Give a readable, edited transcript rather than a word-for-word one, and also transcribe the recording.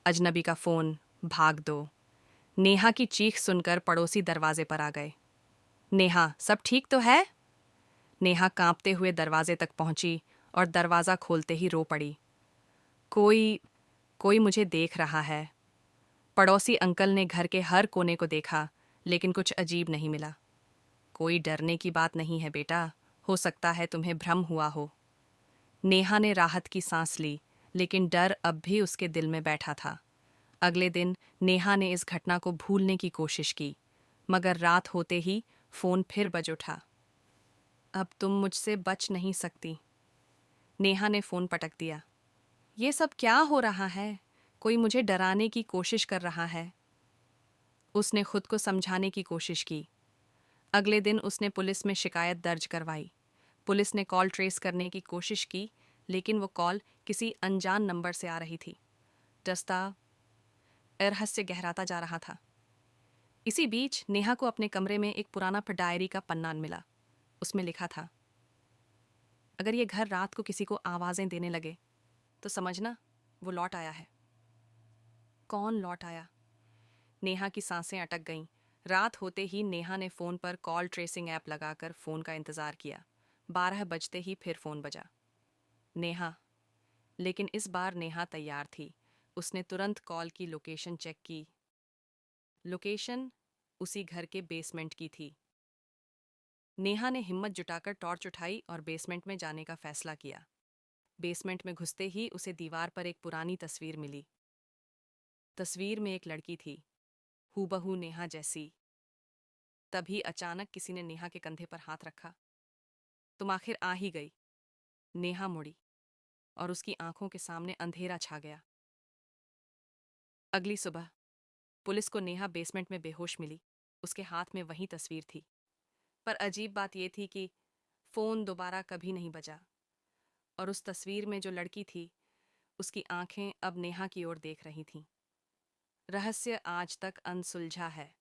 अजनबी का फोन, भाग दो। नेहा की चीख सुनकर पड़ोसी दरवाजे पर आ गए। नेहा, सब ठीक तो है? नेहा कांपते हुए दरवाजे तक पहुंची और दरवाजा खोलते ही रो पड़ी। कोई कोई मुझे देख रहा है। पड़ोसी अंकल ने घर के हर कोने को देखा, लेकिन कुछ अजीब नहीं मिला। कोई डरने की बात नहीं है बेटा, हो सकता है तुम्हें भ्रम हुआ हो। नेहा ने राहत की सांस ली, लेकिन डर अब भी उसके दिल में बैठा था। अगले दिन नेहा ने इस घटना को भूलने की कोशिश की, मगर रात होते ही फोन फिर बज उठा। अब तुम मुझसे बच नहीं सकती। नेहा ने फोन पटक दिया। ये सब क्या हो रहा है? कोई मुझे डराने की कोशिश कर रहा है। उसने खुद को समझाने की कोशिश की। अगले दिन उसने पुलिस में शिकायत दर्ज करवाई। पुलिस ने कॉल ट्रेस करने की कोशिश की, लेकिन वो कॉल किसी अनजान नंबर से आ रही थी। रास्ता रहस्य गहराता जा रहा था। इसी बीच नेहा को अपने कमरे में एक पुराना डायरी का पन्ना मिला। उसमें लिखा था, अगर ये घर रात को किसी को आवाजें देने लगे तो समझना वो लौट आया है। कौन लौट आया? नेहा की सांसें अटक गईं। रात होते ही नेहा ने फोन पर कॉल ट्रेसिंग ऐप लगाकर फोन का इंतजार किया। 12 बजते ही फिर फोन बजा। नेहा। लेकिन इस बार नेहा तैयार थी। उसने तुरंत कॉल की लोकेशन चेक की। लोकेशन उसी घर के बेसमेंट की थी। नेहा ने हिम्मत जुटाकर टॉर्च उठाई और बेसमेंट में जाने का फैसला किया। बेसमेंट में घुसते ही उसे दीवार पर एक पुरानी तस्वीर मिली। तस्वीर में एक लड़की थी, हूबहू नेहा जैसी। तभी अचानक किसी ने नेहा के कंधे पर हाथ रखा। तुम आखिर आ ही गई। नेहा मुड़ी और उसकी आंखों के सामने अंधेरा छा गया। अगली सुबह पुलिस को नेहा बेसमेंट में बेहोश मिली। उसके हाथ में वही तस्वीर थी। पर अजीब बात यह थी कि फोन दोबारा कभी नहीं बजा, और उस तस्वीर में जो लड़की थी, उसकी आंखें अब नेहा की ओर देख रही थीं। रहस्य आज तक अनसुलझा है।